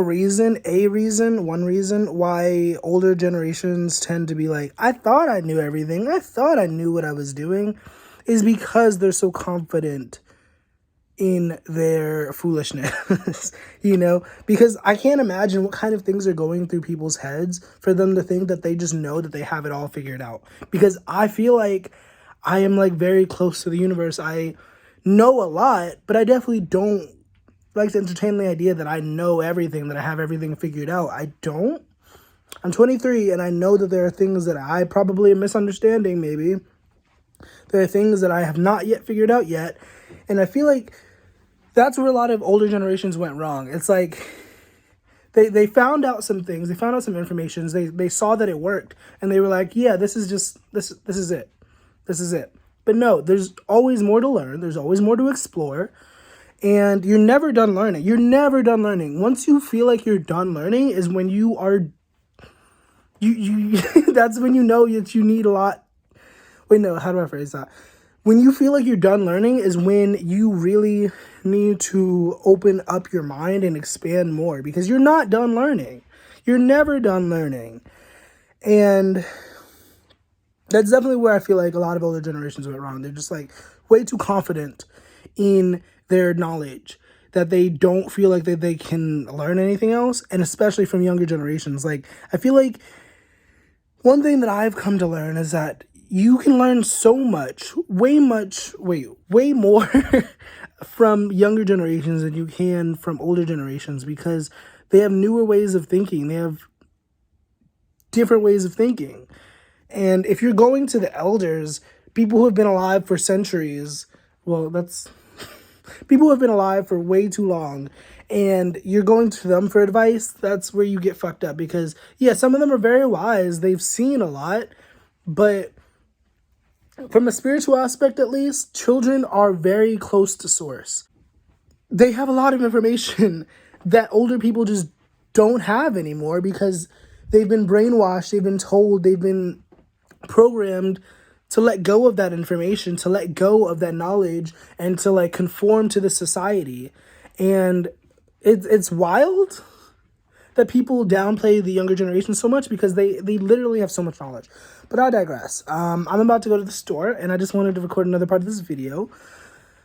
one reason why older generations tend to be like, I thought I knew everything, I thought I knew what I was doing, is because they're so confident in their foolishness, because I can't imagine what kind of things are going through people's heads for them to think that they just know that they have it all figured out. Because I feel like I am like very close to the universe. I know a lot, but I definitely don't like to entertain the idea that I know everything, that I have everything figured out. I don't. I'm 23 and I know that there are things that I probably am misunderstanding, maybe. There are things that I have not yet figured out yet. And I feel like that's where a lot of older generations went wrong. It's like they found out some things, they found out some information, they saw that it worked, and they were like, yeah, this is it. This is it. But no, there's always more to learn, there's always more to explore, and you're never done learning. You're never done learning. Once you feel like you're done learning is when you are that's when you know that you need a lot. Wait, no, how do I phrase that? When you feel like you're done learning is when you really need to open up your mind and expand more, because you're not done learning. You're never done learning. And that's definitely where I feel like a lot of older generations went wrong. They're just like way too confident in their knowledge that they don't feel like that they can learn anything else. And especially from younger generations. Like, I feel like one thing that I've come to learn is that you can learn so much, way more from younger generations than you can from older generations, because they have newer ways of thinking. They have different ways of thinking. And if you're going to the elders, people who have been alive for centuries, people who have been alive for way too long, and you're going to them for advice, that's where you get fucked up. Because, yeah, some of them are very wise. They've seen a lot, but from a spiritual aspect, at least, children are very close to source. They have a lot of information that older people just don't have anymore, because they've been brainwashed, they've been told, they've been programmed to let go of that information, to let go of that knowledge, and to like conform to the society. And it's wild that people downplay the younger generation so much, because they literally have so much knowledge. But I digress. I'm about to go to the store, and I just wanted to record another part of this video.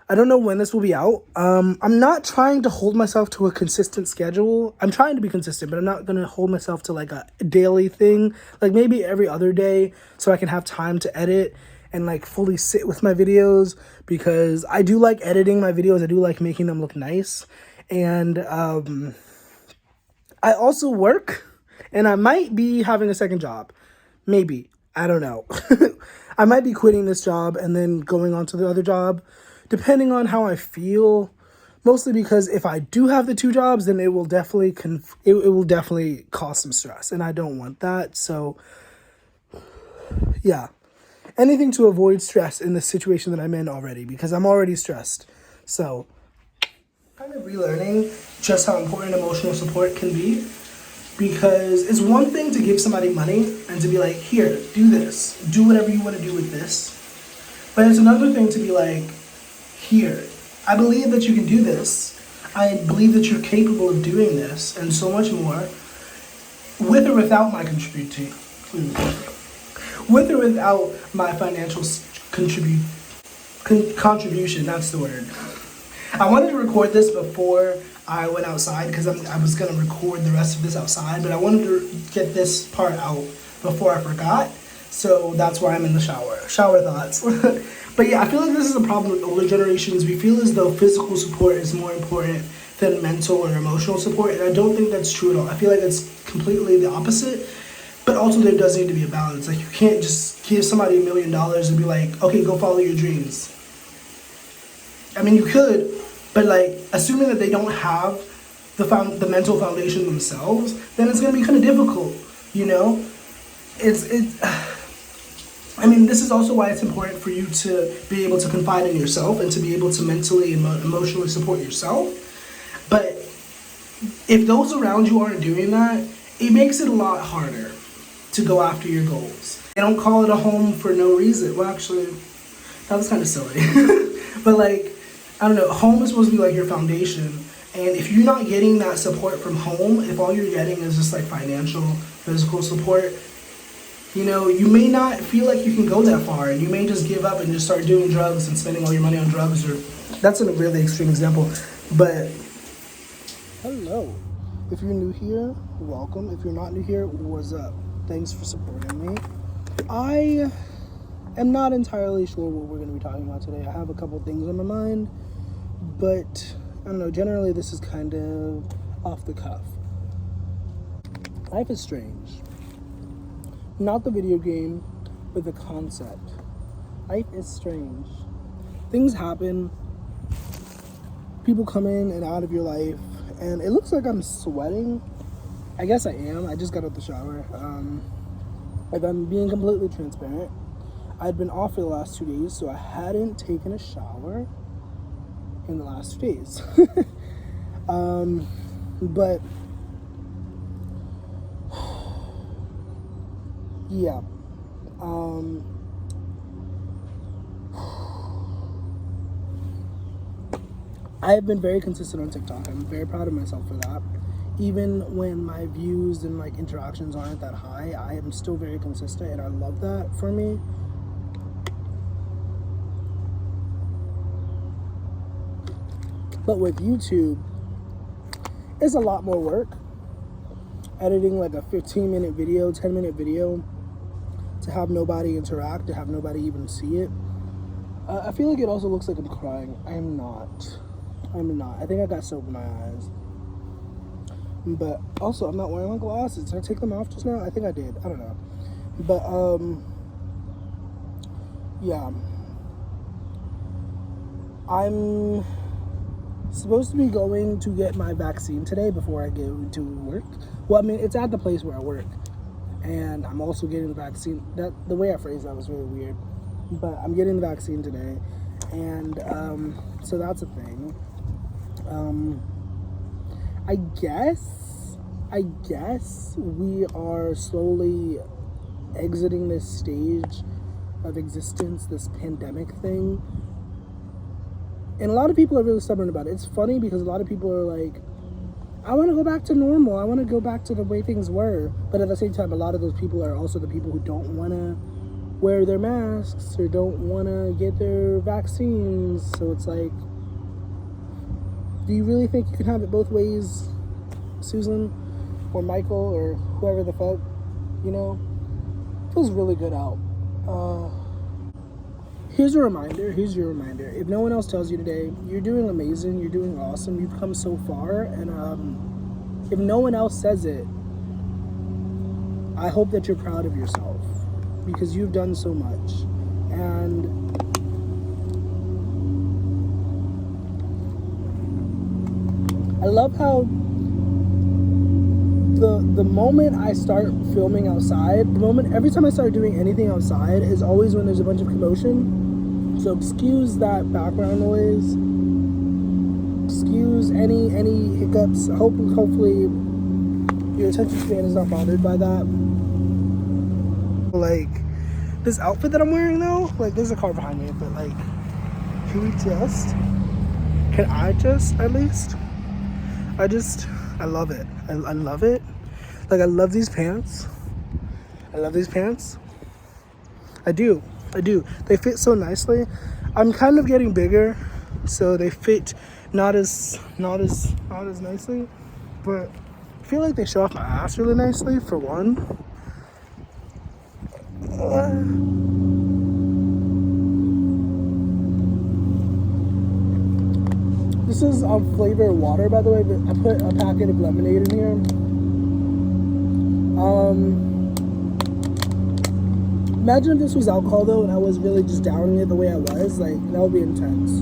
I don't know when this will be out. I'm not trying to hold myself to a consistent schedule. I'm trying to be consistent, but I'm not going to hold myself to like a daily thing. Like maybe every other day, so I can have time to edit and like fully sit with my videos, because I do like editing my videos. I do like making them look nice. And I also work, and I might be having a second job. Maybe. I don't know. I might be quitting this job and then going on to the other job, depending on how I feel. Mostly because if I do have the two jobs, then it will definitely it will definitely cause some stress, and I don't want that. So, yeah. Anything to avoid stress in the situation that I'm in already, because I'm already stressed. So, kind of relearning just how important emotional support can be, because it's one thing to give somebody money and to be like, here, do this, do whatever you want to do with this. But it's another thing to be like, here, I believe that you can do this. I believe that you're capable of doing this and so much more, with or without my contributing. With or without my financial contribution, that's the word. I wanted to record this before I went outside, because I was going to record the rest of this outside, but I wanted to get this part out before I forgot, so that's why I'm in the shower. Shower thoughts. But yeah, I feel like this is a problem with older generations. We feel as though physical support is more important than mental or emotional support, and I don't think that's true at all. I feel like it's completely the opposite. But also there does need to be a balance. Like, you can't just give somebody $1 million and be like, okay, go follow your dreams. I mean, you could, but like, assuming that they don't have the mental foundation themselves, then it's gonna be kind of difficult, you know? I mean, this is also why it's important for you to be able to confide in yourself and to be able to mentally and emotionally support yourself. But if those around you aren't doing that, it makes it a lot harder to go after your goals. They don't call it a home for no reason. Well, actually, that was kind of silly. But like, I don't know, home is supposed to be like your foundation, And if you're not getting that support from home, if all you're getting is just like financial, physical support, you know, you may not feel like you can go that far, and you may just give up and just start doing drugs and spending all your money on drugs. Or that's a really extreme example, but hello. If you're new here, welcome. If you're not new here, what's up? Thanks for supporting me. I am not entirely sure what we're going to be talking about today. I have a couple things on my mind, but I don't know. Generally, this is kind of off the cuff. Life is strange. Not the video game, but the concept. Life is strange. Things happen. People come in and out of your life, and it looks like I'm sweating. I guess I am. I just got out the shower. If I'm being completely transparent, I'd been off for the last 2 days, so I hadn't taken a shower in the last 2 days. But yeah. I have been very consistent on TikTok. I'm very proud of myself for that. Even when my views and like interactions aren't that high, I am still very consistent, and I love that for me. But with YouTube, it's a lot more work. Editing like a 15-minute video, 10-minute video, to have nobody interact, to have nobody even see it. I feel like it also looks like I'm crying. I'm not. I think I got soap in my eyes. But also, I'm not wearing my glasses. Did I take them off just now? I think I did. I don't know. But, yeah. I'm supposed to be going to get my vaccine today before I go to work. Well, I mean, it's at the place where I work. And I'm also getting the vaccine. The way I phrased that was really weird. But I'm getting the vaccine today. And, so that's a thing. I guess we are slowly exiting this stage of existence, this pandemic thing. And a lot of people are really stubborn about it. It's funny because a lot of people are like, I want to go back to normal. I want to go back to the way things were. But at the same time, a lot of those people are also the people who don't want to wear their masks or don't want to get their vaccines. So it's like, do you really think you can have it both ways, Susan or Michael or whoever the fuck, you know? Feels really good out. Here's your reminder. If no one else tells you today, you're doing amazing, you're doing awesome, you've come so far, and if no one else says it, I hope that you're proud of yourself, because you've done so much. And I love how the moment I start filming outside, every time I start doing anything outside is always when there's a bunch of commotion. So excuse that background noise. Excuse any hiccups. Hopefully your attention span is not bothered by that. Like this outfit that I'm wearing though, like there's a car behind me, but like can I just at least? I love it. I love it. Like, I love these pants. I do. They fit so nicely. I'm kind of getting bigger, so they fit not as nicely, but I feel like they show off my ass really nicely, for one. This is flavored water, by the way. I put a packet of lemonade in here. Imagine if this was alcohol though, and I was really just downing it the way I was. Like, that would be intense.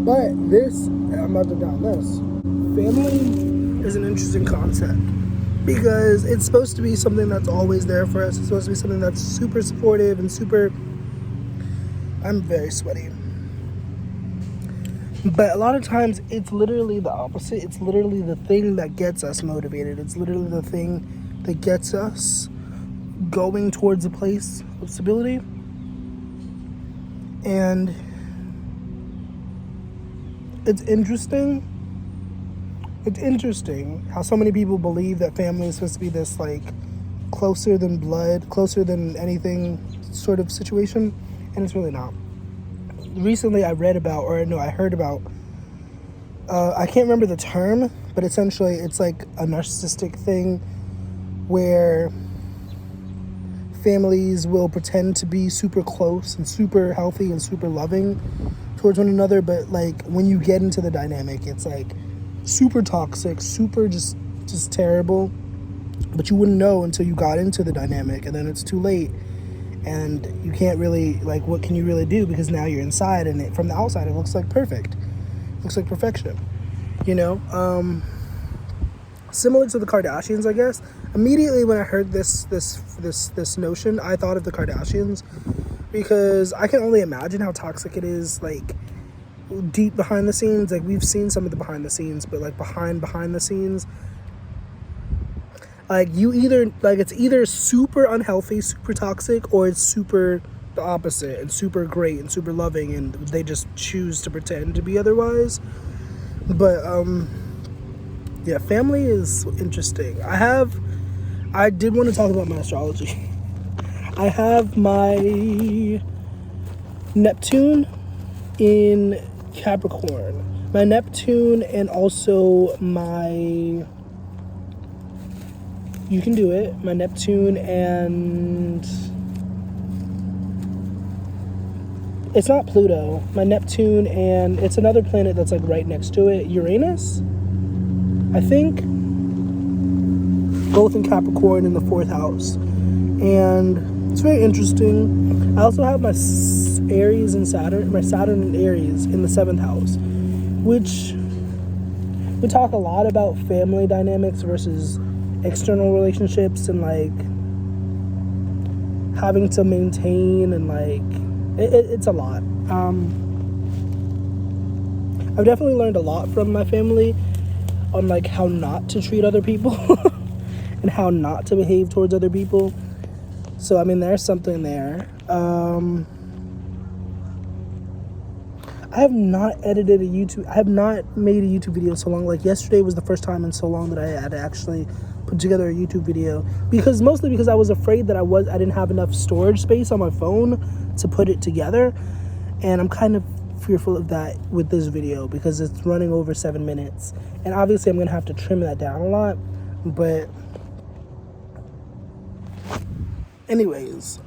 But this, I'm about to down this. Family is an interesting concept because it's supposed to be something that's always there for us. It's supposed to be something that's super supportive and super. I'm very sweaty. But a lot of times it's literally the opposite. It's literally the thing that gets us motivated. It's literally the thing that gets us going towards a place of stability. And it's interesting. It's interesting how so many people believe that family is supposed to be this like closer than blood, closer than anything sort of situation, and it's really not. Recently, I read about, or no, I heard about. I can't remember the term, but essentially, it's like a narcissistic thing where families will pretend to be super close and super healthy and super loving towards one another, but like when you get into the dynamic, it's like super toxic, super just terrible. But you wouldn't know until you got into the dynamic, and then it's too late, and you can't really, like, what can you really do, because now you're inside, and from the outside it looks like perfect, looks like perfection, you know. Similar to the Kardashians, I guess. Immediately when I heard this notion, I thought of the Kardashians, because I can only imagine how toxic it is, like deep behind the scenes. Like, we've seen some of the behind the scenes, but like behind the scenes, like, it's either super unhealthy, super toxic, or it's super the opposite and super great and super loving, and they just choose to pretend to be otherwise. But yeah, family is interesting. I did want to talk about my astrology. I have my Neptune in Capricorn. My Neptune, and also my... You can do it. My Neptune, and... It's not Pluto. My Neptune, and it's another planet that's like right next to it. Uranus, I think. Both in Capricorn in the 4th house. And it's very interesting. I also have my Aries and Saturn, my Saturn and Aries in the 7th house, which we talk a lot about family dynamics versus external relationships, and like having to maintain, and like it's a lot. I've definitely learned a lot from my family on like how not to treat other people and how not to behave towards other people. So I mean, there's something there. I have not edited a YouTube. I have not made a YouTube video in so long. Like, yesterday was the first time in so long that I had actually put together a YouTube video, mostly because I was afraid that I didn't have enough storage space on my phone to put it together, and I'm kind of fearful of that with this video because it's running over 7 minutes, and obviously I'm gonna have to trim that down a lot. But anyways,